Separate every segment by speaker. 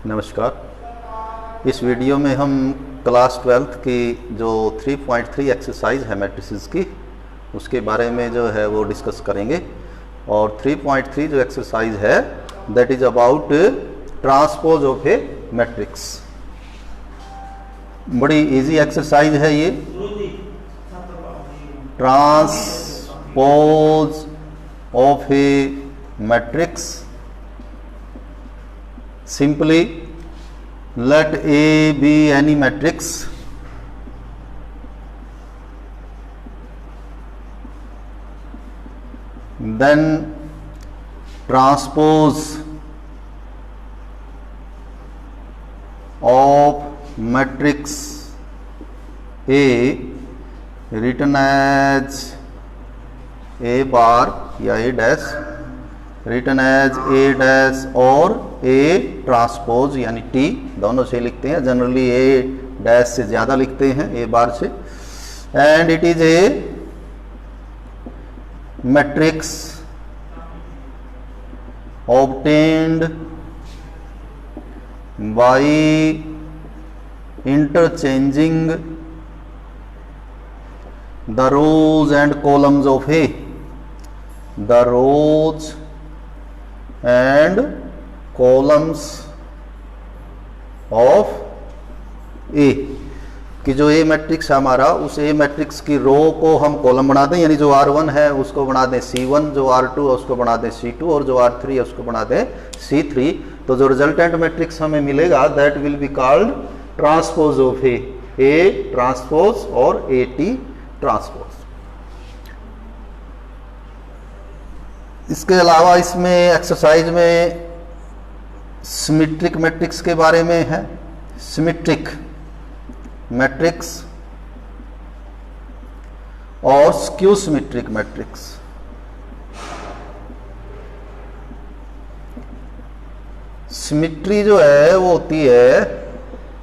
Speaker 1: नमस्कार। इस वीडियो में हम क्लास 12th की जो 3.3 एक्सरसाइज है मैट्रिसेस की, उसके बारे में जो है वो डिस्कस करेंगे। और 3.3 जो एक्सरसाइज है that is about transpose of A matrix. बड़ी इजी एक्सरसाइज है ये। Transpose of A matrix, simply let A be any matrix then transpose of matrix A written as A bar या A dash written as A dash और A transpose यानी T, दोनों से लिखते हैं। जनरली A डैश से ज़्यादा लिखते हैं A बार से। And it is A matrix obtained by interchanging the rows and columns of A, the rows and columns of A, कि जो A मैट्रिक्स है हमारा, उस A मैट्रिक्स की रो को हम कॉलम बना दें, यानी जो R1 है उसको बना दें C1, जो R2 है उसको बना दें C2 और जो R3 है उसको बना दें C3। तो जो रिजल्टेंट मैट्रिक्स हमें मिलेगा that will be called transpose of A transpose और AT ट्रांसपोज। इसके अलावा इसमें एक्सरसाइज में सिमेट्रिक मैट्रिक्स के बारे में है। सिमेट्रिक मैट्रिक्स और स्क्यू सिमेट्रिक मैट्रिक्स। सिमेट्री जो है वो होती है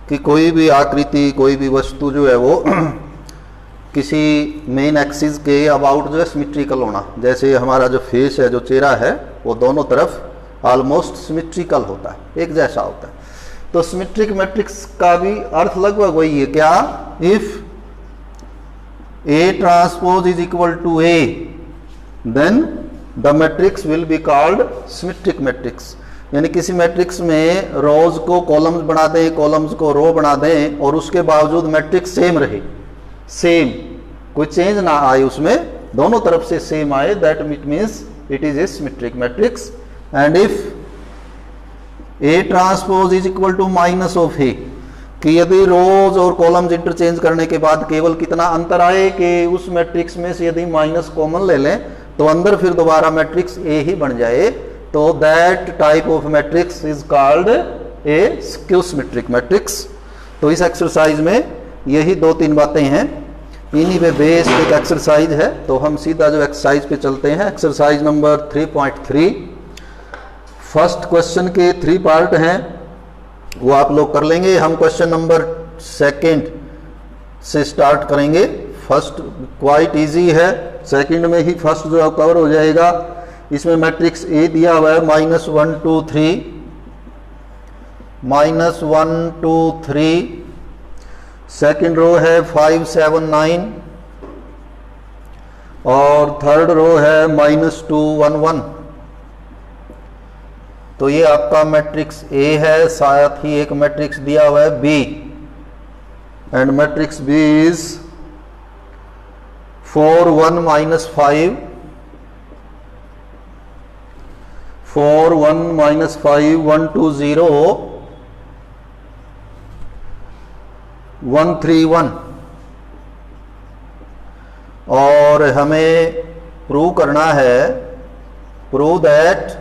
Speaker 1: कि कोई भी आकृति, कोई भी वस्तु जो है वो किसी मेन एक्सिस के अबाउट जो है सिमेट्रिकल होना। जैसे हमारा जो फेस है, जो चेहरा है, वो दोनों तरफ ऑलमोस्ट सिमेट्रिकल होता है, एक जैसा होता है। तो सिमेट्रिक मैट्रिक्स का भी अर्थ लगभग वही है। क्या? If A transpose is equal to A then the matrix will be called symmetric matrix. यानी किसी मैट्रिक्स में रोज को कॉलम्स बना दें, कॉलम्स को रो बना दें और उसके बावजूद मैट्रिक्स सेम रहे, सेम, कोई चेंज ना आए उसमें, दोनों तरफ से सेम आए, that means it is a symmetric matrix. And if A transpose is equal to minus of A, कि यदि रोज और कॉलम्स इंटरचेंज करने के बाद केवल कितना अंतर आए कि उस मैट्रिक्स में से यदि माइनस कॉमन ले लें तो अंदर फिर दोबारा मैट्रिक्स A ही बन जाए, तो that type of matrix is called A skew symmetric matrix. तो इस एक्सरसाइज में यही दो तीन बातें हैं, इन्हीं पे बेस्ड एक एक्सरसाइज है। तो हम सीधा जो एक्सरसाइज पे चलते हैं। Exercise number 3.3। फर्स्ट क्वेश्चन के 3 पार्ट हैं, वो आप लोग कर लेंगे। हम क्वेश्चन नंबर 2 से स्टार्ट करेंगे। फर्स्ट क्वाइट इजी है, सेकंड में ही फर्स्ट जो कवर हो जाएगा। इसमें मैट्रिक्स A दिया हुआ है -1 2 3, -1 2 3। सेकंड रो है 5 7 9 और थर्ड रो है -2 1 1। तो ये आपका मैट्रिक्स A है। साथ ही एक मैट्रिक्स दिया हुआ है B, and matrix B is 4 1 -5 4 1 -5 1 2 0 1 3 1। और हमें प्रूव करना है, prove that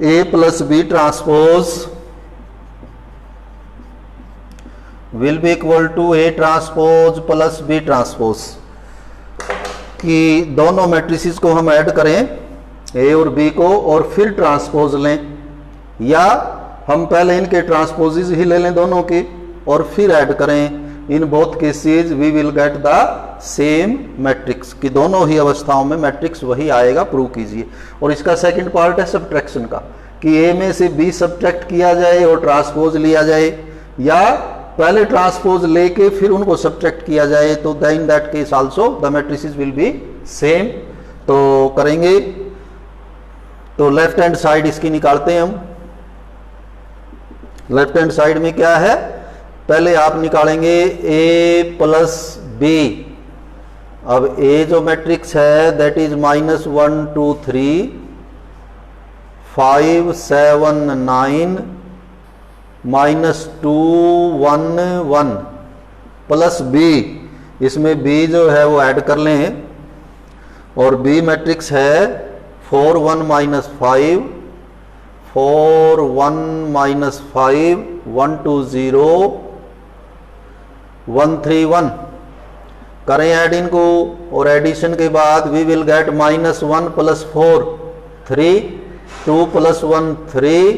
Speaker 1: A plus B transpose will be equal to A transpose plus B transpose, कि दोनों मैट्रिसेस को हम ऐड करें A और B को और फिर ट्रांसपोज लें, या हम पहले इनके ट्रांसपोजेस ही ले लें दोनों के और फिर ऐड करें। In both cases we will get the same matrix, कि दोनों ही अवस्थाओं में मैट्रिक्स वही आएगा, प्रूव कीजिए। और इसका सेकंड पार्ट है सब्ट्रैक्शन का, कि ए में से बी सब्ट्रैक्ट किया जाए और ट्रांसपोज लिया जाए, या पहले ट्रांसपोज लेके फिर उनको सब्ट्रैक्ट किया जाए, तो in that case also the matrices will be same. तो करेंगे, तो लेफ्ट हैंड साइड इसकी निकालते हैं हम। लेफ्ट हैंड साइड में क्या है, पहले आप निकालेंगे ए प्लस बी। अब ए जो मैट्रिक्स है दैट इज -1 2 3 5 7 9 -2 1 1 प्लस बी, इसमें बी जो है वो ऐड कर लें, और बी मैट्रिक्स है 4 1 -5 4 1 -5 1 2 0 1 3 1। करें ऐड इनको, और एडिशन के बाद वी विल गेट -1 + 4 3 2 + 1 3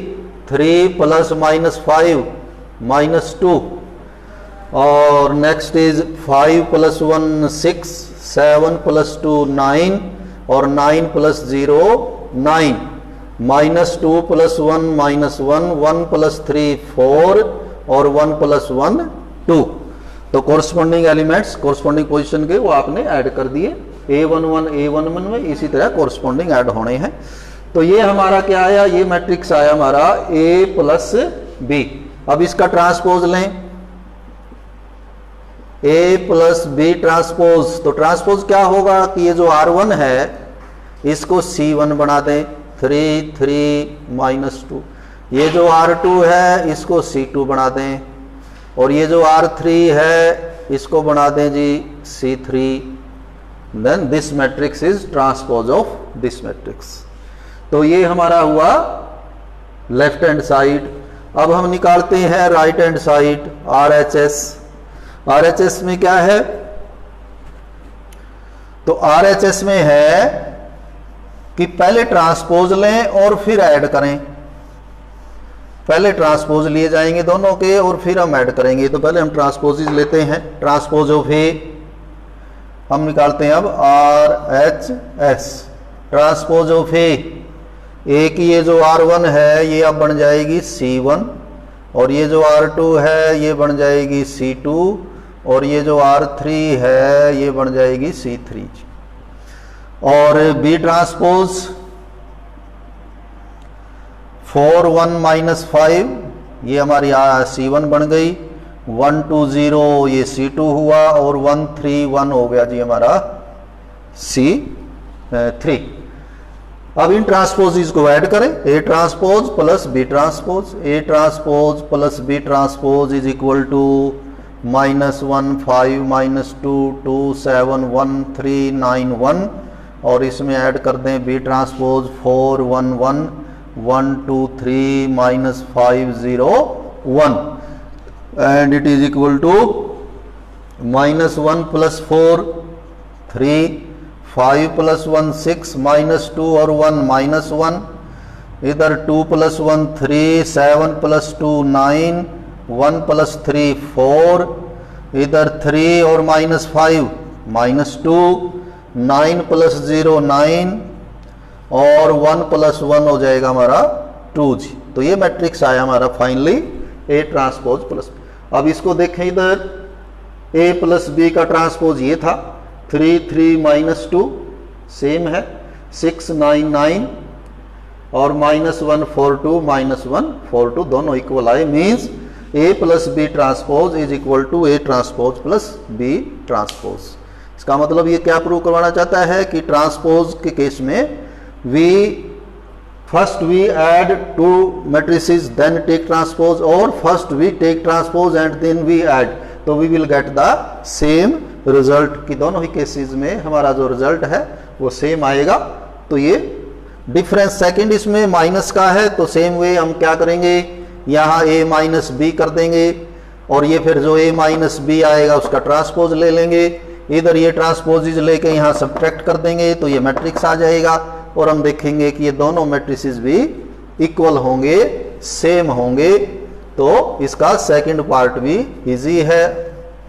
Speaker 1: 3 + -5 -2, और नेक्स्ट इज 5 + 1 6 7 + 2 9 और 9 + 0 9 -2 + 1 -1 1 + 3 4 और 1 + 1 2। तो कोरस्पॉन्डिंग एलिमेंट्स कोरस्पॉन्डिंग पोजीशन के वो आपने ऐड कर दिए A11 A11 में, इसी तरह कोरस्पॉन्डिंग ऐड होने हैं। तो ये हमारा क्या आया, ये मैट्रिक्स आया हमारा A + B। अब इसका ट्रांसपोज लें, A + B ट्रांसपोज। तो ट्रांसपोज क्या होगा कि ये जो R1 है इसको C1 बना दें 3 3 -2, ये जो R2 है इसको C2 बना दें, और ये जो R3 है इसको बना दें जी C3। Then this matrix is transpose of this matrix. तो ये हमारा हुआ लेफ्ट हैंड साइड। अब हम निकालते हैं right hand side RHS। RHS में क्या है, तो RHS में है कि पहले ट्रांसपोज लें और फिर ऐड करें। पहले ट्रांसपोज लिए जाएंगे दोनों के और फिर हम ऐड करेंगे। तो पहले हम ट्रांसपोजेज लेते हैं। ट्रांसपोज ऑफ ए हम निकालते हैं अब RHS। ट्रांसपोज ऑफ ए की ये जो R1 है ये अब बन जाएगी C1, और ये जो R2 है ये बन जाएगी C2, और ये जो R3 है ये बन जाएगी C3। और B ट्रांसपोज 4 1 -5 ये हमारी C1 बन गई, 1 2 0 ये C2 हुआ, और 1 3 1 हो गया जी हमारा C3। अब इन ट्रांसपोजेज को ऐड करें, A transpose + B transpose. A transpose + B transpose is equal to -1 5 -2 2 7 1 3 9 1, और इसमें ऐड कर दें B transpose 4 1 1 1 2 3 -5 0 1, and it is equal to -1 + 4 3 5 + 1 6 -2 और 1 -1, इधर 2 + 1 3 7 + 2 9 1 + 3 4, इधर 3 और -5 -2 9 + 0 9 और 1 + 1 हो जाएगा हमारा 2 जी। तो ये मैट्रिक्स आया हमारा फाइनली A ट्रांसपोज +। अब इसको देखें, इधर A + B का ट्रांसपोज ये था 3 3 -2 सेम है, 6 9 9 और -1 4 2 -1 4 2 दोनों इक्वल आए। Means A + B transpose is equal to A transpose + B transpose. इसका मतलब ये क्या प्रूव करवाना चाहता है कि ट्रांसपोज के केस में first we add two matrices then take transpose, or first we take transpose and then we add, तो we will get the same result कि दोनों ही केसेस में हमारा जो रिजल्ट है वो सेम आएगा। तो ये डिफरेंस सेकंड इसमें माइनस का है, तो सेम वे हम क्या करेंगे, यहाँ A - B कर देंगे, और ये फिर जो A - B आएगा उसका ट्रांसपोज ले लेंगे, इधर ये ट्रांसपोजेज लेके यहाँ सब्ट्रैक्ट कर देंगे, तो ये मैट्रिक्स आ जाएगा। और हम देखेंगे कि ये दोनों मैट्रिसेस भी इक्वल होंगे, सेम होंगे। तो इसका सेकंड पार्ट भी इजी है,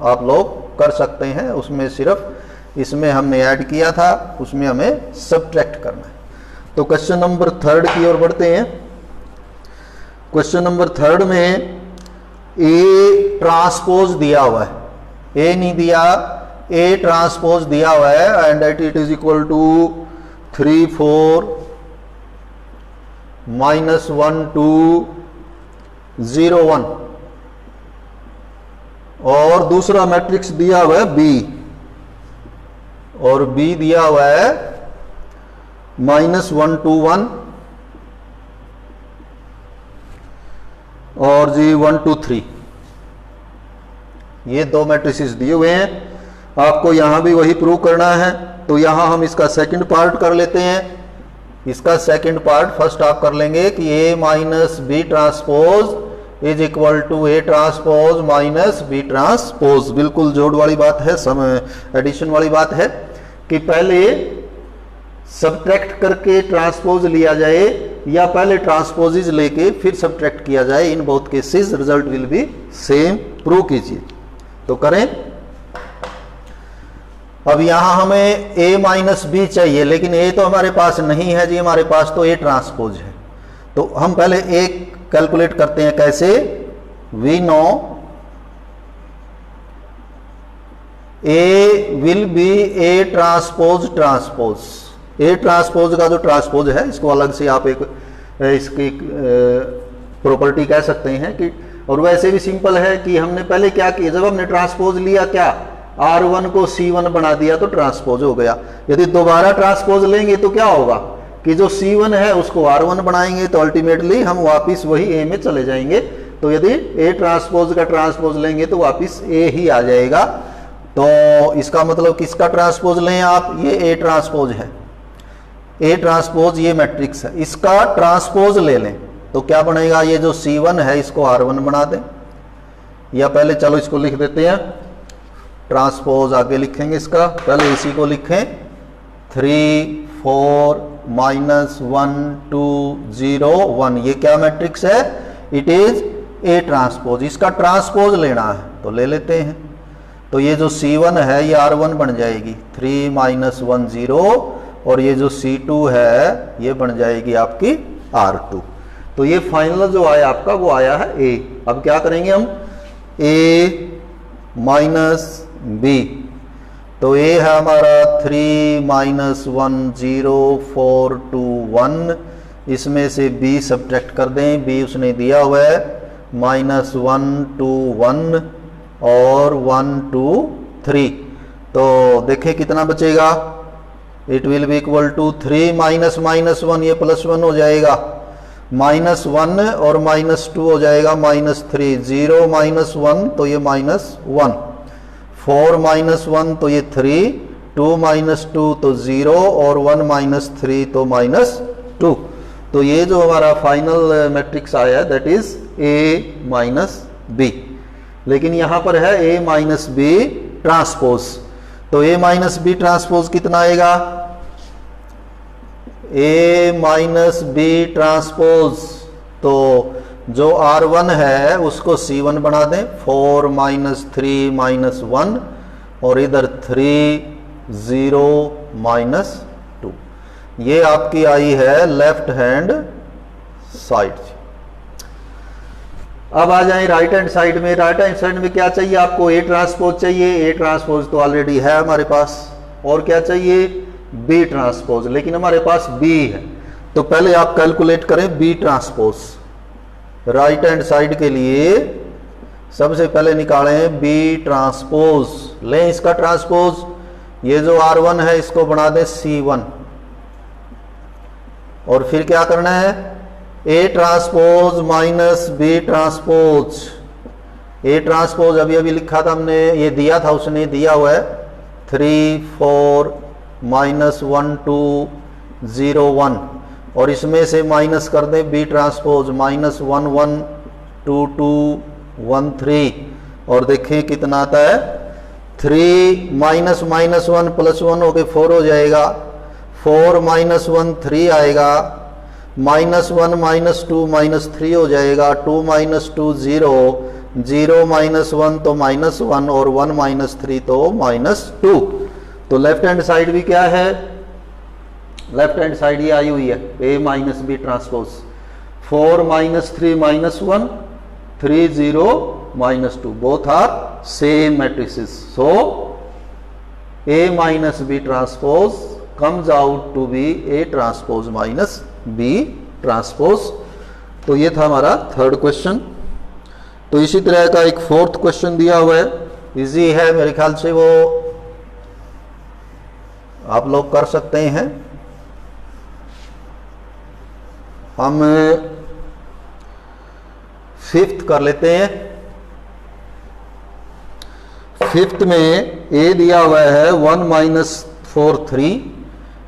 Speaker 1: आप लोग कर सकते हैं। उसमें सिर्फ इसमें हमने ऐड किया था, उसमें हमें सब्ट्रैक्ट करना है। तो क्वेश्चन नंबर 3 की ओर बढ़ते हैं। क्वेश्चन नंबर 3 में ए ट्रांसपोज दिया हुआ है, ए नहीं दिया, ए ट्रांसपोज दिया हुआ है and it is equal to 3 4 -1 2 0 1 और दूसरा मैट्रिक्स दिया हुआ है बी, और बी दिया हुआ है -1 2 1 और जी 1 2 3। ये दो मैट्रिसेस दिए हुए हैं, आपको यहां भी वही प्रूव करना है। तो यहां हम इसका सेकंड पार्ट कर लेते हैं। इसका सेकंड पार्ट फर्स्ट आप कर लेंगे कि A minus B transpose is equal to A transpose minus B transpose. बिल्कुल जोड़ वाली बात है, एडिशन वाली बात है कि पहले सब्ट्रैक्ट करके ट्रांसपोज लिया जाए या पहले ट्रांसपोजेज लेके फिर सब्ट्रैक्ट किया जाए। In both cases result will be same. Prove कीजिए। तो करें। अब यहां हमें a माइनस बी चाहिए, लेकिन a तो हमारे पास नहीं है जी, हमारे पास तो a ट्रांसपोज है। तो हम पहले a कैलकुलेट करते हैं। कैसे? We know a will be a transpose transpose. a transpose का जो ट्रांसपोज है, इसको अलग से आप एक इसकी प्रॉपर्टी कह सकते हैं कि, और वैसे भी सिंपल है कि हमने पहले क्या किया, जब हमने ट्रांसपोज लिया क्या, R1 को C1 बना दिया तो ट्रांसपोज हो गया। यदि दोबारा ट्रांसपोज लेंगे तो क्या होगा कि जो C1 है उसको R1 बनाएंगे तो अल्टीमेटली हम वापस वही A में चले जाएंगे। तो यदि A ट्रांसपोज का ट्रांसपोज लेंगे तो वापस A ही आ जाएगा। तो इसका मतलब किसका ट्रांसपोज लें आप, ये A ट्रांसपोज है, A ट्रांसपोज ये मैट्रिक्स है, इसका ट्रांसपोज ले लें तो क्या बनेगा, ये जो C1 है इसको R1 बना दें, या पहले चलो इसको लिख देते हैं, ट्रांसपोज आगे लिखेंगे इसका, पहले इसी को लिखें 3 4 -1 2 0 1। ये क्या मैट्रिक्स है, इट इज A ट्रांसपोज। इसका ट्रांसपोज लेना है तो ले लेते हैं। तो ये जो C1 है ये R1 बन जाएगी 3 -1 0, और ये जो C2 है ये बन जाएगी आपकी R2। तो ये फाइनल जो आया आपका वो आया है A। अब क्या करेंगे हम, A माइनस B, तो A है हमारा 3 -1 0 4 2 1। इसमें से B सब्ट्रैक्ट कर दें, B उसने दिया हुआ है -1 2 1 और 1 2 3। तो देखें कितना बचेगा, it will be equal to 3 -1 ये +1 हो जाएगा, -1 और -2 हो जाएगा -3, 0 -1 तो ये -1, 4 -1 तो ये 3, 2 -2 तो 0 और 1 -3 तो -2। तो ये जो हमारा फाइनल मैट्रिक्स आया है that is A minus B. लेकिन यहां पर है A माइनस बी ट्रांसपोज। तो A माइनस बी ट्रांसपोज कितना आएगा, A माइनस बी ट्रांसपोज, तो जो R1 है उसको C1 बना दें, 4 -3 -1 और इधर 3 0 -2। ये आपकी आई है लेफ्ट हैंड साइड। अब आ जाए राइट हैंड साइड में। राइट हैंड साइड में क्या चाहिए आपको, A ट्रांसपोज चाहिए। A ट्रांसपोज तो ऑलरेडी है हमारे पास। और क्या चाहिए, B ट्रांसपोज, लेकिन हमारे पास B है। तो पहले आप कैलकुलेट करें B transpose. Right hand side के लिए सबसे पहले निकालें B ट्रांसपोज, लें इसका ट्रांसपोज। ये जो R1 है इसको बना दें C1, और फिर क्या करना है, A transpose minus B transpose. A transpose अभी अभी लिखा था हमने, ये दिया था, उसने दिया हुआ है 3 4 -1 2 0 1, और इसमें से माइनस कर दें B ट्रांसपोज, -1 1 2 2 1 3, और देखें कितना आता है, 3 -1 +1 होके 4 हो जाएगा, 4 -1 3 आएगा, -1 -2 -3 हो जाएगा, 2 -2 0, 0 -1 तो -1 और 1 -3 तो -2। तो लेफ्ट हैंड साइड भी क्या है, लेफ्ट हैंड साइड ये आई हुई है A minus B transpose. 4 -3 -1, 3 0 -2, both are same matrices. So A minus B transpose comes out to be A transpose minus B transpose. तो ये था हमारा थर्ड क्वेश्चन। तो इसी तरह का एक फोर्थ क्वेश्चन दिया हुआ है, इजी है मेरे ख्याल से, वो आप लोग कर सकते हैं। हम फिफ्थ कर लेते हैं। फिफ्थ में ए दिया हुआ है 1 -4 3,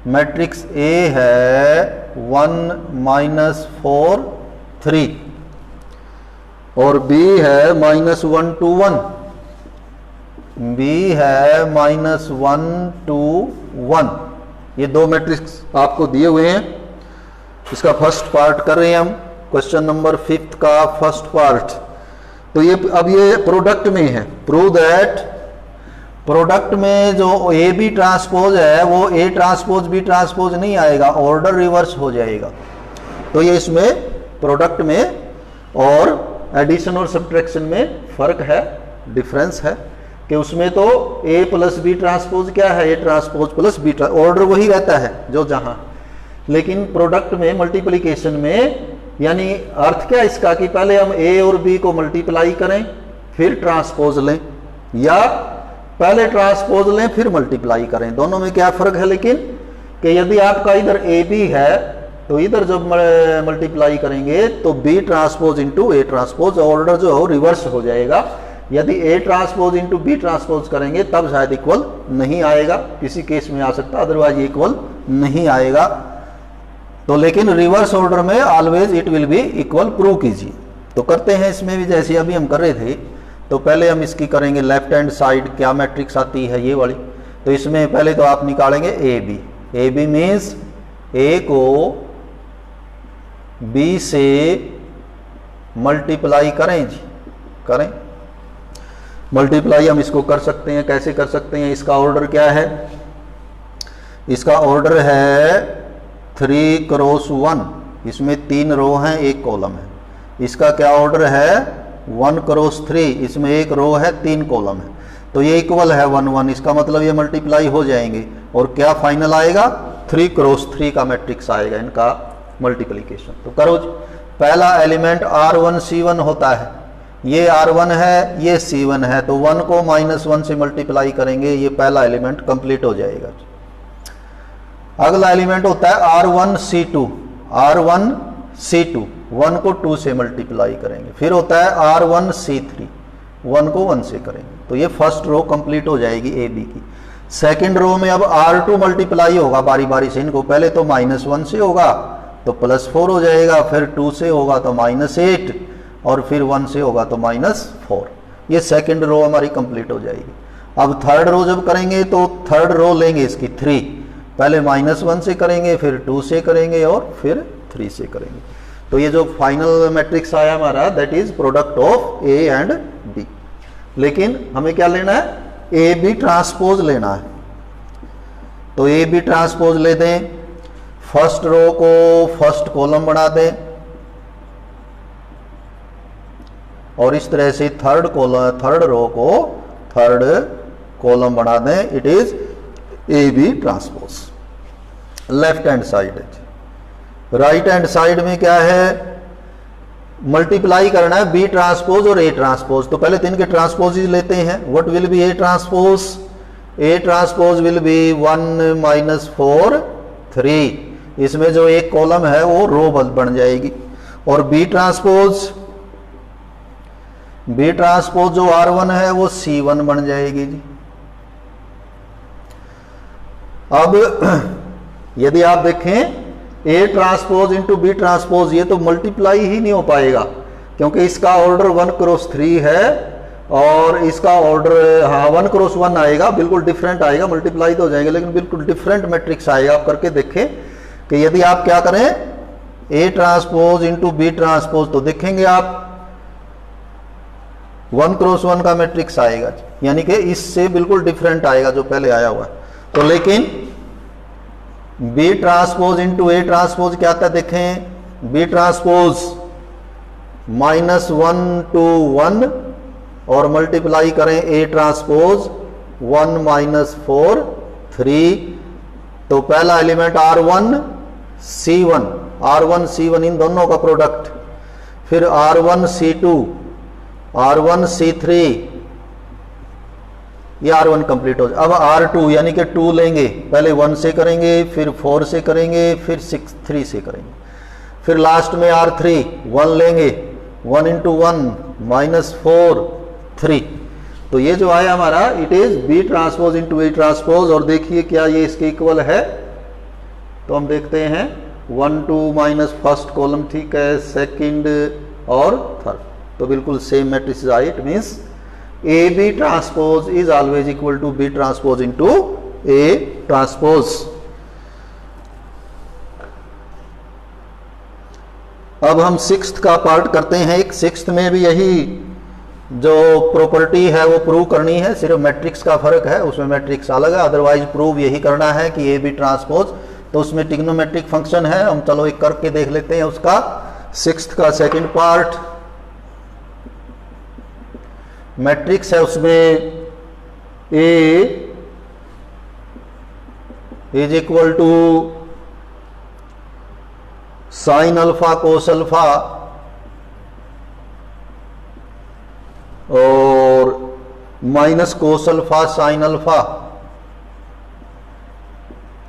Speaker 1: मैट्रिक्स ए है 1 -4 3 और बी है -1 2 1, बी है -1 2 1। ये दो मैट्रिक्स आपको दिए हुए हैं। इसका फर्स्ट पार्ट कर रहे हैं हम, क्वेश्चन नंबर 5 का फर्स्ट पार्ट। तो ये अब ये प्रोडक्ट में है। प्रूव दैट प्रोडक्ट में जो ए बी ट्रांसपोज है वो ए ट्रांसपोज बी ट्रांसपोज नहीं आएगा, ऑर्डर रिवर्स हो जाएगा। तो ये इसमें प्रोडक्ट में और एडिशन और सब्ट्रैक्शन में फर्क है, डिफरेंस है कि उसमें तो ए प्लस बी ट्रांसपोज क्या है, A transpose plus B, order वही रहता है जो जहां। लेकिन प्रोडक्ट में मल्टीप्लिकेशन में, यानी अर्थ क्या इसका कि पहले हम ए और बी को मल्टीप्लाई करें फिर ट्रांसपोज लें, या पहले ट्रांसपोज लें फिर मल्टीप्लाई करें। दोनों में क्या फर्क है लेकिन कि यदि आपका इधर ए बी है तो इधर जब मल्टीप्लाई करेंगे तो B transpose into A transpose, order जो हो रिवर्स हो जाएगा। यदि A transpose into B transpose करेंगे तब शायद इक्वल नहीं आएगा, किसी केस में आ सकता, अदरवाइज इक्वल नहीं आएगा। तो लेकिन रिवर्स ऑर्डर में always it will be equal prove कीजिए। तो करते हैं इसमें भी, जैसे अभी हम कर रहे थे। तो पहले हम इसकी करेंगे लेफ्ट हैंड साइड, क्या मैट्रिक्स आती है ये वाली। तो इसमें पहले तो आप निकालेंगे A B. A B means A को बी से मल्टीप्लाई करें जी, करें मल्टीप्लाई। हम इसको कर सकते हैं, कैसे कर सकते हैं, इसका ऑर्डर क्या है, इसका ऑर्डर है 3 क्रॉस 1, इसमें 3 रो हैं 1 कॉलम है। इसका क्या ऑर्डर है 1 क्रॉस 3, इसमें 1 रो है 3 कॉलम है। तो ये इक्वल है 1 1, इसका मतलब ये मल्टीप्लाई हो जाएंगे और क्या फाइनल आएगा 3 क्रॉस 3 का मैट्रिक्स आएगा इनका मल्टीप्लिकेशन। तो करो जी। पहला एलिमेंट R1 C1 होता है, ये R1 है ये C1 है, तो 1 को -1 से मल्टीप्लाई करेंगे, ये पहला एलिमेंट कंप्लीट हो जाएगा। अगला एलिमेंट होता है R1 C2, R1 C2, 1 को 2 से मल्टीप्लाई करेंगे। फिर होता है R1 C3, 1 को 1 से करेंगे। तो ये फर्स्ट रो कंप्लीट हो जाएगी ए बी की। सेकंड रो में अब R2 मल्टीप्लाई होगा बारी बारी से, इनको पहले तो -1 से होगा तो +4 हो जाएगा, फिर 2 से होगा तो -8 और फिर 1 से होगा तो -4। ये सेकंड रो हमारी कंप्लीट हो जाएगी। अब थर्ड रो जब करेंगे तो थर्ड रो लेंगे इसकी 3, पहले -1 से करेंगे, फिर 2 से करेंगे और फिर 3 से करेंगे। तो ये जो फाइनल मैट्रिक्स आया हमारा that is product of A and B. लेकिन हमें क्या लेना है, ए बी ट्रांसपोज लेना है। तो ए बी ट्रांसपोज ले दें, फर्स्ट रो को फर्स्ट कॉलम बना दें और इस तरह से थर्ड रो को थर्ड कॉलम बना दें। It is A B transpose. Left hand side है, राइट हैंड साइड में क्या है, मल्टीप्लाई करना है बी ट्रांसपोज और ए ट्रांसपोज। तो पहले तो इनके ट्रांसपोज लेते हैं। What will be A transpose, A transpose will B 1 -4 3, इसमें जो एक कॉलम है वो रो बन जाएगी। और बी ट्रांसपोज जो R1 है वो C1 बन जाएगी जी। अब यदि आप देखें A transpose into B transpose, ये तो मल्टीप्लाई ही नहीं हो पाएगा क्योंकि इसका ऑर्डर 1 क्रॉस 3 है और इसका ऑर्डर 1 क्रॉस 1 आएगा, बिल्कुल डिफरेंट आएगा। मल्टीप्लाई तो हो जाएगा लेकिन बिल्कुल डिफरेंट मैट्रिक्स आएगा। आप करके देखें कि यदि आप क्या करें A transpose into B transpose, तो देखेंगे आप 1 क्रॉस 1 का मैट्रिक्स आएगा, यानी कि इससे बिल्कुल डिफरेंट आएगा जो पहले आया हुआ है। तो लेकिन B transpose into A transpose क्या आता है, देखें बी ट्रांसपोज -1 to 1 और मल्टीप्लाई करें ए ट्रांसपोज 1 - 4 3, तो पहला element R1 C1, R1 C1 इन दोनों का प्रोडक्ट, फिर R1 C2, R1 C3, ये R1 कंप्लीट हो जाए। अब R2 यानी कि 2 लेंगे, पहले 1 से करेंगे, फिर 4 से करेंगे, फिर 3 से करेंगे, फिर लास्ट में R3 1 लेंगे, 1 × 1 -4 3, तो ये जो आया हमारा it is B transpose into A transpose. और देखिए क्या ये इसके इक्वल है, तो हम देखते हैं 1 2 फर्स्ट कॉलम ठीक है, सेकंड और थर्ड, तो बिल्कुल सेम मैट्रिक्स आए। It means A B transpose is always equal to B transpose into A transpose. अब हम सिक्स्थ का पार्ट करते हैं। एक सिक्स्थ में भी यही जो प्रॉपर्टी है वो प्रूव करनी है, सिर्फ मैट्रिक्स का फर्क है, उसमें मैट्रिक्स अलग है, अदरवाइज प्रूव यही करना है कि ए बी ट्रांसपोज, तो उसमें ट्रिग्नोमेट्रिक फंक्शन है। हम चलो एक करके देख लेते हैं उसका। सिक्स्थ का सेकंड पार्ट मैट्रिक्स है, उसमें A is equal to sine alpha cos alpha और minus cos alpha sine alpha.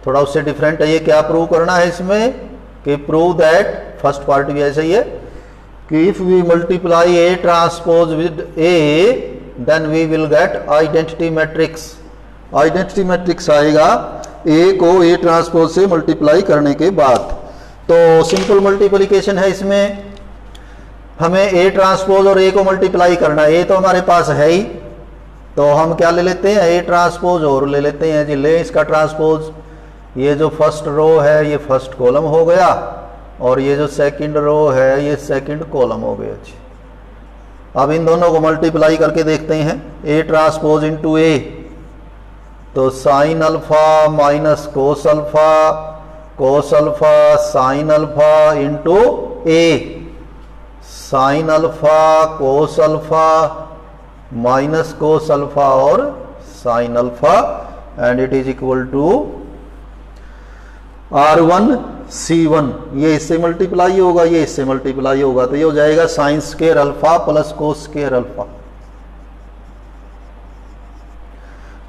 Speaker 1: थोड़ा उससे डिफरेंट है, ये क्या प्रूव करना है इसमें कि प्रूव दैट, फर्स्ट पार्ट भी ऐसा ही है कि if we multiply A transpose with A then we will get identity matrix. Identity matrix आएगा ए को ए ट्रांसपोज से मल्टीप्लाई करने के बाद। तो सिंपल मल्टीप्लिकेशन है, इसमें हमें ए ट्रांसपोज और ए को मल्टीप्लाई करना है। ए तो हमारे पास है ही, तो हम क्या ले लेते हैं, ए ट्रांसपोज और ले लेते हैं जी, ले इसका ट्रांसपोज। ये जो फर्स्ट रो है ये फर्स्ट कॉलम हो गया, और ये जो सेकंड रो है ये सेकंड कॉलम हो गया जी। अब इन दोनों को मल्टीप्लाई करके देखते हैं, ए ट्रांसपोज इंटू ए, तो sine alpha minus cos alpha, cos alpha sine alpha into A, sine alpha cos alpha minus cos alpha और sine alpha, and it is equal to R1 C1। ये इससे multiply होगा, ये इससे multiply होगा, तो ये हो जाएगा sine square alpha plus cos square alpha.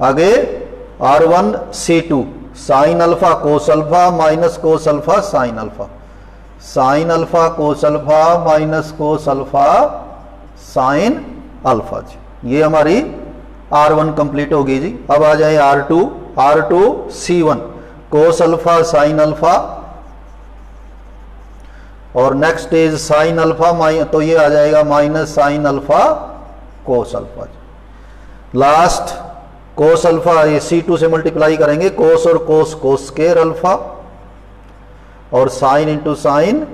Speaker 1: आगे R1 C2 sine alpha cos alpha minus cos alpha sine alpha, sine alpha cos alpha minus cos alpha sine alpha जी। ये हमारी R1 कंप्लीट होगी जी। अब आ जाए R2, R2 C1 cos alpha sine alpha, और next is sine alpha तो ये आ जाएगा minus sine alpha cos alpha जी। लास्ट कोस अल्फा, ये C2 से मल्टीप्लाई करेंगे, कोस और कोस कोस स्क्वायर अल्फा, और sine into sine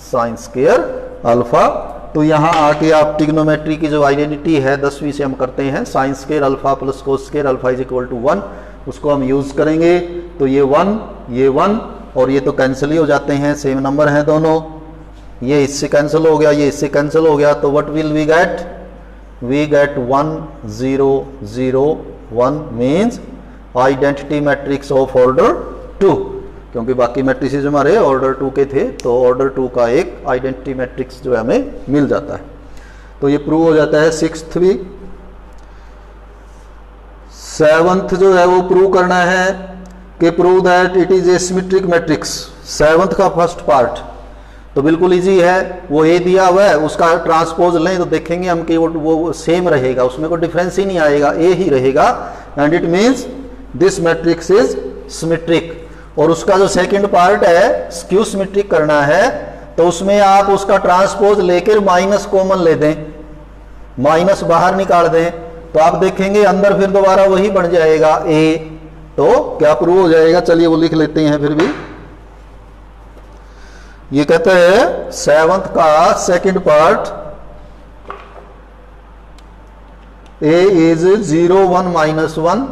Speaker 1: sine square alpha. तो यहां आके आप ट्रिग्नोमेट्री की जो आइडेंटिटी है 10वीं से हम करते हैं, sine square alpha plus cos square alpha is equal to 1, उसको हम यूज करेंगे। तो ये 1 और ये तो कैंसिल ही हो जाते हैं, सेम नंबर हैं दोनों, ये इससे कैंसिल हो गया, ये इससे कैंसिल हो गया, तो what will we get, we get 1 0 0 1 means identity matrix of order 2, क्योंकि बाकी मैट्रिसेस हमारे ऑर्डर 2 के थे, तो ऑर्डर 2 का एक आइडेंटिटी मैट्रिक्स जो है हमें मिल जाता है। तो ये प्रूव हो जाता है सिक्स्थ भी। सेवंथ जो है वो प्रूव करना है कि prove that it is a symmetric matrix. Seventh का फर्स्ट पार्ट तो बिल्कुल इजी है, वो ए दिया हुआ है, उसका ट्रांसपोज लें तो देखेंगे हम कि वो सेम रहेगा, उसमें कोई डिफरेंस ही नहीं आएगा, ए ही रहेगा, and it means this matrix is symmetric. और उसका जो सेकंड पार्ट है स्क्यू सिमेट्रिक करना है, तो उसमें आप उसका ट्रांसपोज लेकर माइनस कॉमन ले दें, माइनस बाहर निकाल दें, तो आप देखेंगे अंदर फिर दोबारा वही बन जाएगा ए। तो क्या प्रूव हो जाएगा, चलिए वो लिख लेते हैं फिर भी। ये कहते हैं सेवंथ का सेकंड पार्ट, ए इज 0 1 -1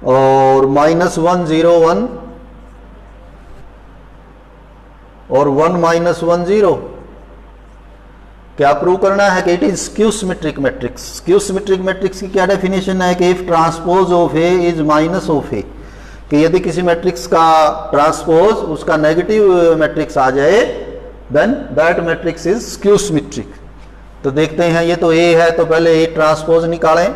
Speaker 1: और -1 0 1 और 1 -1 0, क्या प्रूव करना है कि it is skew symmetric matrix. Skew symmetric matrix की क्या डेफिनेशन है कि if transpose of A is minus of A, कि यदि किसी मैट्रिक्स का ट्रांसपोज उसका नेगेटिव मैट्रिक्स आ जाए then that matrix is skew symmetric. तो देखते हैं, ये तो ए है तो पहले ए ट्रांसपोज निकालें,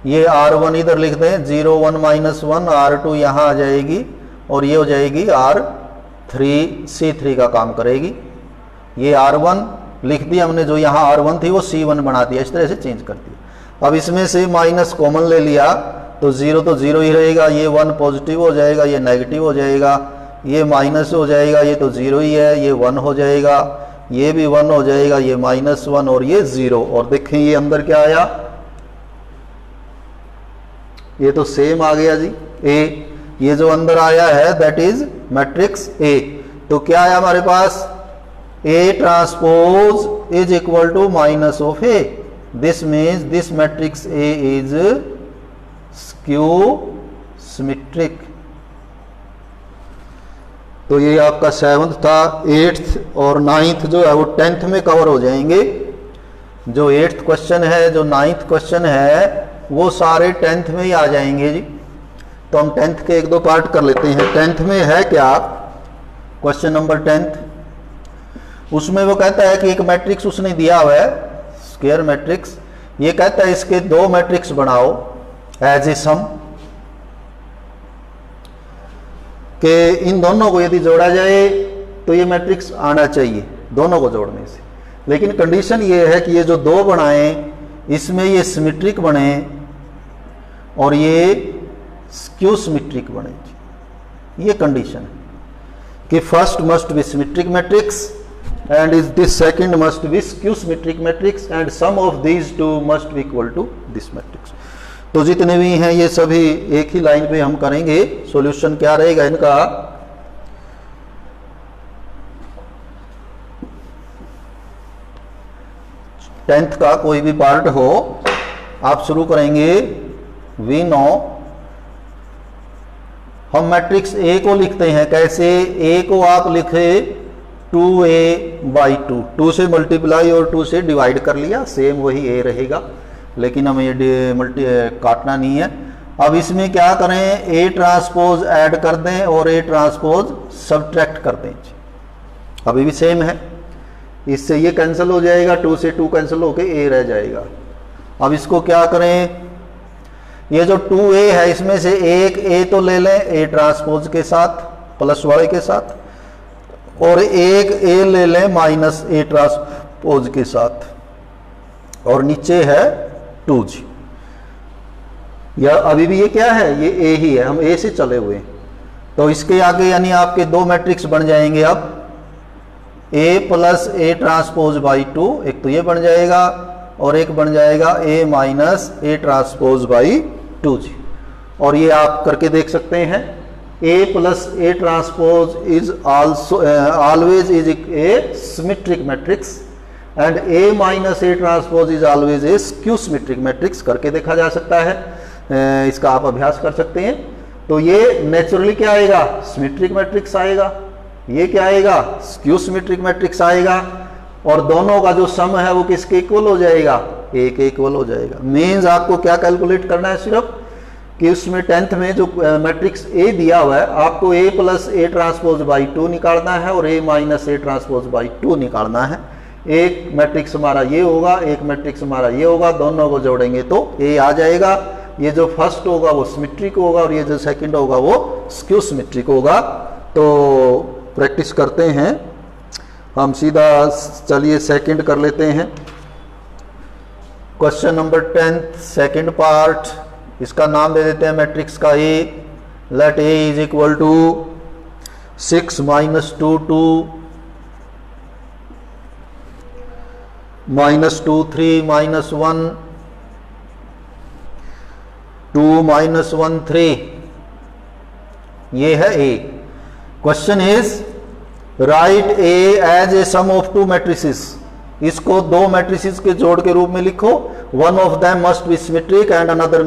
Speaker 1: ये R1 इधर लिख दें, 0 1 -1, R2 यहाँ आ जाएगी और ये हो जाएगी R3 C3 का काम करेगी। ये R1 लिख दिया हमने, जो यहाँ R1 थी वो C1 बना दिया, इस तरह से चेंज कर दिया। अब इसमें से माइनस कॉमन ले लिया तो 0 तो 0 ही रहेगा, ये 1 पॉजिटिव हो जाएगा, ये नेगेटिव हो जाएगा, ये माइनस हो जाएगा, ये तो 0 ही है, ये 1 हो जाएगा, ये भी 1 हो जाएगा, ये -1 और ये 0। और देखें ये अंदर क्या आया, ये तो सेम आ गया जी ए, ये जो अंदर आया है दैट इज मैट्रिक्स ए। तो क्या आया हमारे पास, A transpose is equal to minus of A, this means this matrix A is skew symmetric. तो ये आपका 7th था, 8th और 9th जो है वो 10th में कवर हो जाएंगे। जो 8th क्वेश्चन है, जो 9th क्वेश्चन है वो सारे 10th में ही आ जाएंगे जी। तो हम 10th के 1-2 पार्ट कर लेते हैं। 10th में है क्या, क्वेश्चन नंबर 10th, उसमें वो कहता है कि एक मैट्रिक्स उसने दिया हुआ है स्क्वायर मैट्रिक्स, ये कहता है इसके 2 मैट्रिक्स बनाओ एज ए सम, कि इन दोनों को यदि जोड़ा जाए तो ये मैट्रिक्स आना चाहिए दोनों को जोड़ने से। लेकिन कंडीशन ये है कि ये जो 2 बनाए इसमें ये सिमेट्रिक बने और ये स्क्यू सिमेट्रिक बने। ये कंडीशन है कि first must be symmetric matrix and is this second must be skew symmetric matrix and sum of these two must be equal to this matrix। तो जितने भी हैं ये सभी एक ही लाइन पे हम करेंगे। सॉल्यूशन क्या रहेगा इनका, टेंथ का कोई भी पार्ट हो आप शुरू करेंगे। वी नो, हम मैट्रिक्स ए को लिखते हैं कैसे, ए को आप लिखे 2a/2, 2 से मल्टीप्लाई और 2 से डिवाइड कर लिया, सेम वही a रहेगा, लेकिन हमें ये काटना नहीं है। अब इसमें क्या करें, a ट्रांसपोज ऐड कर दें और a ट्रांसपोज सब्ट्रैक्ट कर दें। अभी भी सेम है, इससे ये कैंसिल हो जाएगा, 2 से 2 कैंसिल होके a रह जाएगा। अब इसको क्या करें, ये जो 2a है इसमें से एक a तो ले लें a ट्रांसपोज के साथ प्लस वाले के साथ, और एक a ले लें माइनस a ट्रांसपोज के साथ, और नीचे है 2g। या अभी भी ये क्या है, ये a ही है, हम a से चले हुए। तो इसके आगे यानी आपके 2 मैट्रिक्स बन जाएंगे। अब a plus a transpose by 2, एक तो ये बन जाएगा और एक बन जाएगा a minus a transpose by 2g। और ये आप करके देख सकते हैं, a plus a transpose is also always is a symmetric matrix and a minus a transpose is always A skew symmetric matrix. करके देखा जा सकता है, इसका आप अभ्यास कर सकते हैं। तो ये नेचुरली क्या आएगा, सिमेट्रिक मैट्रिक्स आएगा, ये क्या आएगा, स्क्यू सिमेट्रिक मैट्रिक्स आएगा, और दोनों का जो सम है वो किसके इक्वल हो जाएगा, a के इक्वल हो जाएगा। मीन्स आपको क्या कैलकुलेट करना है सिर्फ कि उसमें 10th में जो मैट्रिक्स A दिया हुआ है आपको a plus a transpose by 2 निकालना है और a minus a transpose by 2 निकालना है। एक मैट्रिक्स हमारा ये होगा, एक मैट्रिक्स हमारा ये होगा, दोनों को जोड़ेंगे तो a आ जाएगा। ये जो फर्स्ट होगा वो सिमेट्रिक होगा और ये जो सेकंड होगा वो स्क्यू सिमेट्रिक होगा। तो प्रैक्टिस करते हैं हम, सीधा चलिए सेकंड कर लेते हैं। क्वेश्चन नंबर 10 सेकंड पार्ट, इसका नाम दे देते हैं मैट्रिक्स का A। Let A is equal to 6 minus 2 2 minus 2 3 minus 1 2 minus 1 3, ये है A। Question is write A as a sum of 2 matrices. इसको 2 मैट्रिसेस के जोड़ के रूप में लिखो, one of them must be symmetric and another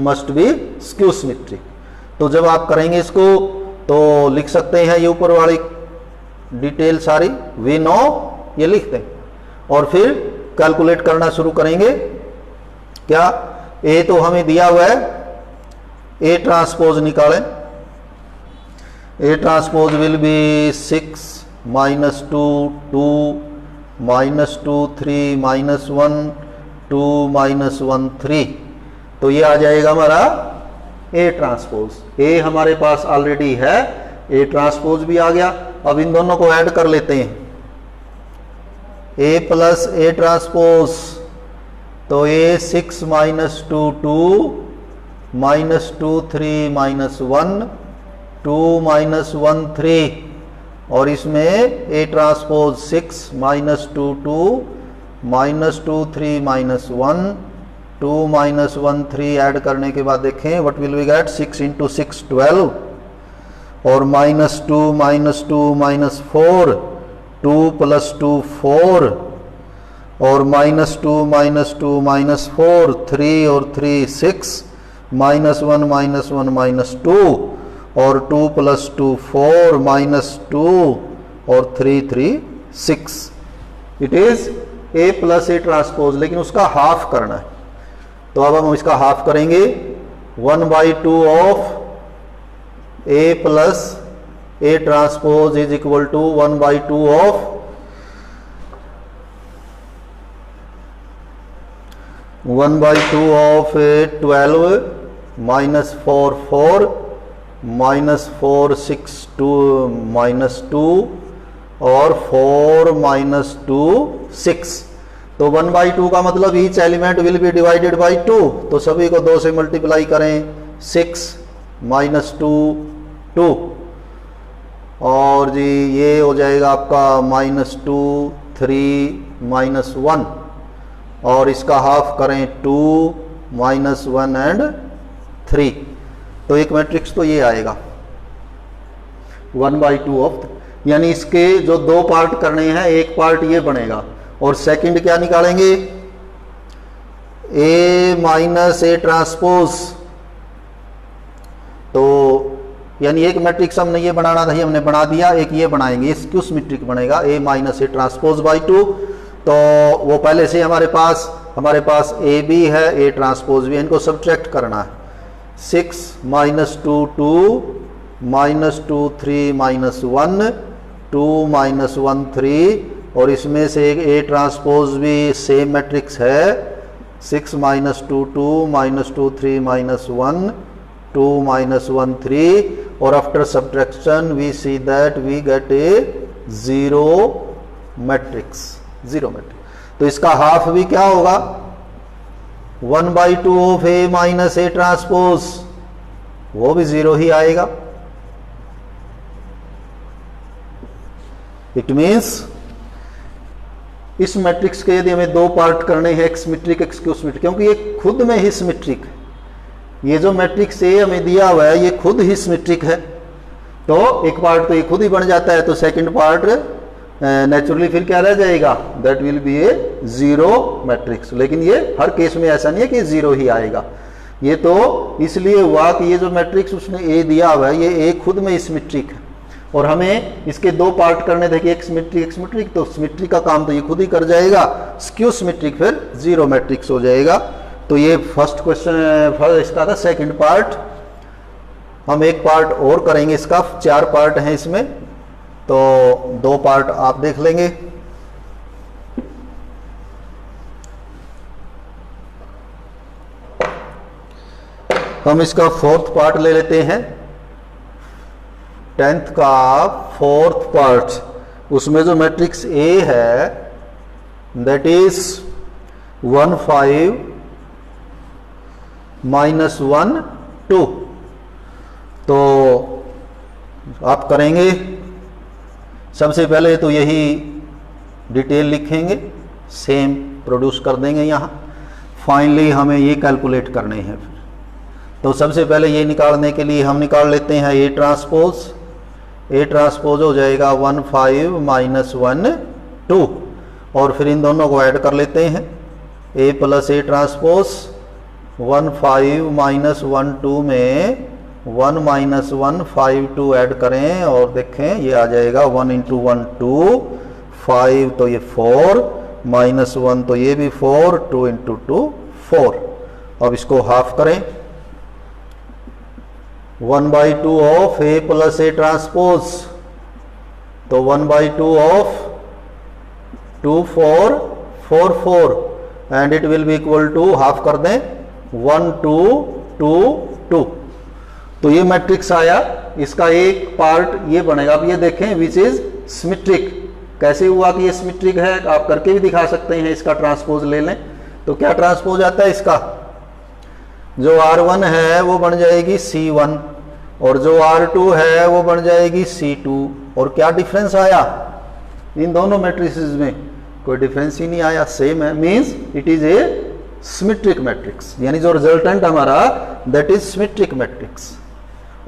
Speaker 1: must be skew symmetric. तो जब आप करेंगे इसको तो लिख सकते हैं ये ऊपर वाली डिटेल सारी वी नो ये लिख दें और फिर कैलकुलेट करना शुरू करेंगे। क्या ए तो हमें दिया हुआ है, ए ट्रांसपोज निकालें। ए ट्रांसपोज विल बी 6 -2 2 -2 3 -1 2 -1 3, तो ये आ जाएगा हमारा ए ट्रांसपोज। ए हमारे पास ऑलरेडी है, ए ट्रांसपोज भी आ गया। अब इन दोनों को ऐड कर लेते हैं, ए प्लस ए ट्रांसपोज, तो ए 6 -2 2 -2 3 -1 2 -1 3, और इसमें ए ट्रांसपोज 6 -2 2 -2 3 -1 2 -1 3 ऐड करने के बाद देखें व्हाट विल वी गेट, 6 × 6 12, और -2 -4 2 + 2 4, और -2 -2 3 और 3 6 -1 -1 -2, और 2 + 2 4 -2 और 3 3 6। It is A plus A transpose, लेकिन उसका हाफ करना है। तो अब हम इसका हाफ करेंगे, 1/2 of A plus A transpose is equal to 1/2 of 1/2 of 12 -4 4 -4 6 2 -2 और 4 -2 6। तो 1/2 का मतलब each element will be divided by 2, तो सभी को 2 से मल्टीप्लाई करें, 6 -2 2, और जी ये हो जाएगा आपका -2 3 -1, और इसका हाफ करें 2 -1 एंड 3। तो एक मैट्रिक्स तो ये आएगा 1/2 ऑफ, यानी इसके जो 2 पार्ट करने हैं, एक पार्ट ये बनेगा और सेकंड क्या निकालेंगे, ए माइनस ए ट्रांसपोज। तो यानी एक मैट्रिक्स हमने ये बनाना था, ये हमने बना दिया, एक ये बनाएंगे, ये स्क्यू सिमेट्रिक बनेगा, ए माइनस ए ट्रांसपोज बाई 2। तो वो पहले से हमारे पास ए भी है, ए ट्रांसपोज भी है, इनको सब्ट्रैक्ट करना है। 6 -2 2 -2 3 -1 2 -1 3, और इसमें से एक ए ट्रांसपोज भी सेम मैट्रिक्स है, 6 -2 2 -2 3 -1 2 -1 3, और after subtraction we see that we get a zero matrix. तो इसका हाफ भी क्या होगा, 1/2 of A minus A transpose, वो भी 0 ही आएगा। इट मीन्स इस मैट्रिक्स के यदि हमें 2 पार्ट करने हैं, एक सिमेट्रिक एक स्क्यू सिमेट्रिक, क्योंकि ये खुद में ही सिमेट्रिक है, ये जो मैट्रिक्स ए हमें दिया हुआ है ये खुद ही सिमेट्रिक है, तो एक पार्ट तो ये खुद ही बन जाता है, तो सेकंड पार्ट नेचुरली फिर क्या रह जाएगा, that will be A zero matrix. लेकिन ये हर केस में ऐसा नहीं है कि 0 ही आएगा, ये तो इसलिए हुआ कि ये जो मैट्रिक्स उसने ए दिया हुआ है, ये ए खुद में सिमेट्रिक है, और हमें इसके 2 पार्ट करने थे कि एक सिमेट्रिक, तो सिमेट्रिक का काम तो ये खुद ही कर जाएगा, स्क्यू सिमेट्रिक फिर 0 मैट्रिक्स हो जाएगा। तो ये फर्स्ट क्वेश्चन इसका था। सेकंड पार्ट हम एक पार्ट और करेंगे, इसका 4 पार्ट हैं इसमें, तो 2 पार्ट आप देख लेंगे। हम इसका 4th पार्ट ले लेते हैं, 10th का 4th पार्ट, उसमें जो मैट्रिक्स ए है दैट इज 1 5 -1 2। तो आप करेंगे, सबसे पहले तो यही डिटेल लिखेंगे, सेम प्रोड्यूस कर देंगे यहाँ। फाइनली हमें ये कैलकुलेट करने हैं। तो सबसे पहले ये निकालने के लिए हम निकाल लेते हैं ए ट्रांसपोज। ए ट्रांसपोज हो जाएगा 1 5 -1 2, और फिर इन दोनों को ऐड कर लेते हैं, ए प्लस ए ट्रांसपोज 1 5 -1 2 में 1 माइनस 1 5 2 ऐड करें और देखें ये आ जाएगा 1 इंटू 1 2 5 तो ये 4 माइनस 1 तो ये भी 4 2 इंटू 2 4। अब इसको हाफ करें 1/2 of A plus A transpose तो 1/2 of 2 4 4 4 and it will be equal to half कर दें 1 2 2 2। तो ये मैट्रिक्स आया। इसका एक पार्ट ये बनेगा। अब ये देखें विच इज सिमेट्रिक। कैसे हुआ कि ये सिमेट्रिक है आप करके भी दिखा सकते हैं। इसका ट्रांसपोज ले लें तो क्या ट्रांसपोज आता है इसका, जो R1 है वो बन जाएगी C1 और जो R2 है वो बन जाएगी C2। और क्या डिफरेंस आया इन दोनों मैट्रिसेस में, कोई डिफरेंस ही नहीं आया, सेम है। Means it is a symmetric matrix, यानी जो रिजल्टेंट हमारा दैट इज सिमेट्रिक मैट्रिक्स।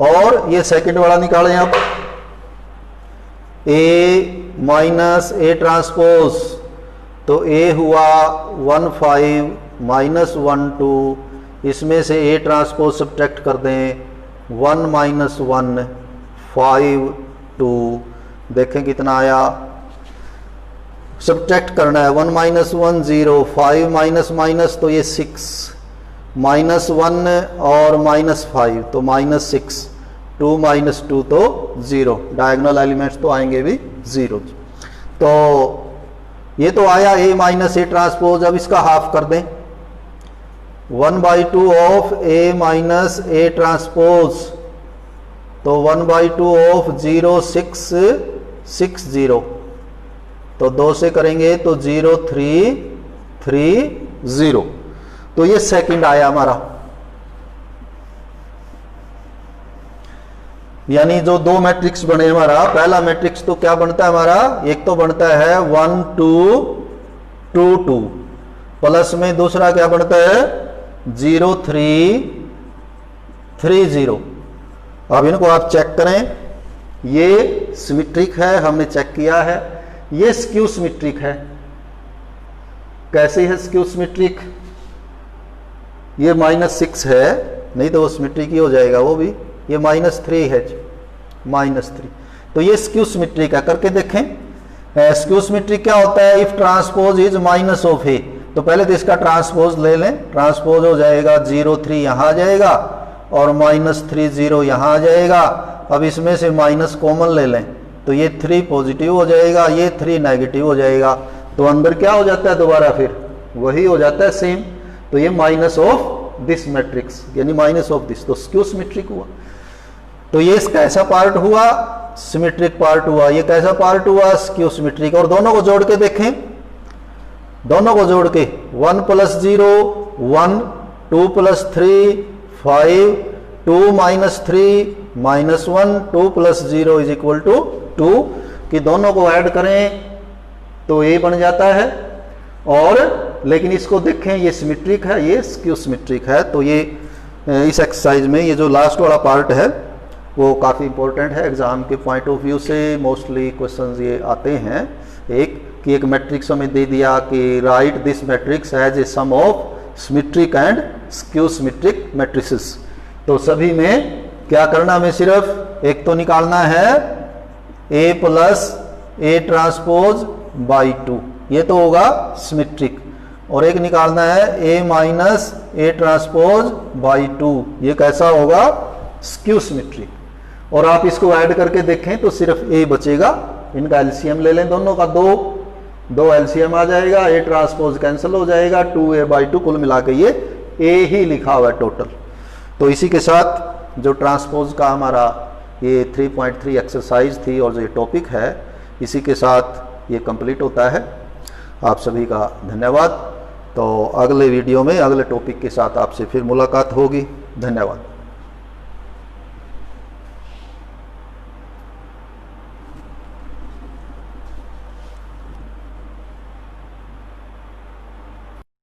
Speaker 1: और ये सेकंड वाला निकालें आप, A माइनस A ट्रांसपोज तो A हुआ 1 5 माइनस 1 2, इसमें से A ट्रांसपोज सब्ट्रैक्ट कर दें 1 माइनस 1 5 2, देखें कितना आया, सब्ट्रैक्ट करना है 1 माइनस 1 0 5 माइनस माइनस तो ये 6 माइनस 1 और माइनस 5 तो माइनस 6 2 माइनस 2 तो 0, डायगोनल एलिमेंट्स तो आएंगे भी 0। तो ये तो आया A माइनस A ट्रांसपोज। अब इसका हाफ कर दें 1/2 of A minus A transpose तो 1/2 ऑफ 0 6 6 0 तो 2 से करेंगे तो 0 3 3 0। तो ये सेकंड आया हमारा। यानी जो दो मैट्रिक्स बने हमारा, पहला मैट्रिक्स तो क्या बनता है हमारा, एक तो बनता है 1 2 2 2 प्लस में दूसरा क्या बनता है 0 3 3 0। अब इनको आप चेक करें, ये सिमेट्रिक है, हमने चेक किया है। ये स्क्यू सिमेट्रिक है। कैसे है स्क्यू सिमेट्रिक, ये -6 है, नहीं तो वो सिमेट्रिक ही हो जाएगा वो भी। ये -3 है, -3 तो ये स्क्यू सिमेट्रिक है। करके देखें स्क्यू सिमेट्रिक क्या होता है, if transpose is minus of A तो पहले तो इसका ट्रांसपोज ले लें। ट्रांसपोज हो जाएगा 0 3 यहां आ जाएगा और -3 0 यहां आ जाएगा। अब इसमें से माइनस कॉमन ले लें तो ये 3 पॉजिटिव हो जाएगा, ये 3 नेगेटिव हो जाएगा। तो अंदर क्या हो जाता है दोबारा फिर वही हो जाता है सेम। तो ये माइनस ऑफ दिस मैट्रिक्स यानी माइनस ऑफ दिस, तो स्क्यू सिमेट्रिक हुआ। तो ये कैसा पार्ट हुआ, सिमेट्रिक पार्ट हुआ। ये कैसा पार्ट हुआ, स्क्यू सिमेट्रिक। और दोनों को जोड़ के देखें, दोनों को जोड़ के 1 + 0 1 2 + 3 5 2 minus 3 minus 1 2 + 0 is equal to 2 कि दोनों को ऐड करें तो ये बन जाता है। और लेकिन इसको देखें ये सिमेट्रिक है, ये स्क्यू सिमेट्रिक है। तो ये इस एक्सरसाइज में ये जो लास्ट वाला पार्ट है वो काफ़ी इंपॉर्टेंट है। एग्जाम के पॉइंट ऑफ व्यू से मोस्टली क्वेश्चंस ये आते हैं। एक कि एक मैट्रिक्स हमें दे दिया कि write this matrix as a sum of symmetric and skew symmetric matrices. तो सभी में क्या करना, हमें सिर्फ एक तो निकालना है A + A ट्रांसपोज बाई 2, ये तो होगा सिमेट्रिक। और एक निकालना है A minus A transpose by 2, ये कैसा होगा स्क्यू सिमेट्रिक। और आप इसको ऐड करके देखें तो सिर्फ A बचेगा। इनका एलसीएम ले लें, दोनों का दो एलसीएम आ जाएगा, A ट्रांसपोज कैंसिल हो जाएगा, 2A/2 कुल मिला के ये A ही लिखा हुआ है टोटल। तो इसी के साथ जो ट्रांसपोज का हमारा ये 3.3 एक्सरसाइज थी और जो ये टॉपिक है, इसी के साथ ये कंप्लीट होता है। आप सभी का धन्यवाद। तो अगले वीडियो में अगले टॉपिक के साथ आपसे फिर मुलाकात होगी। धन्यवाद।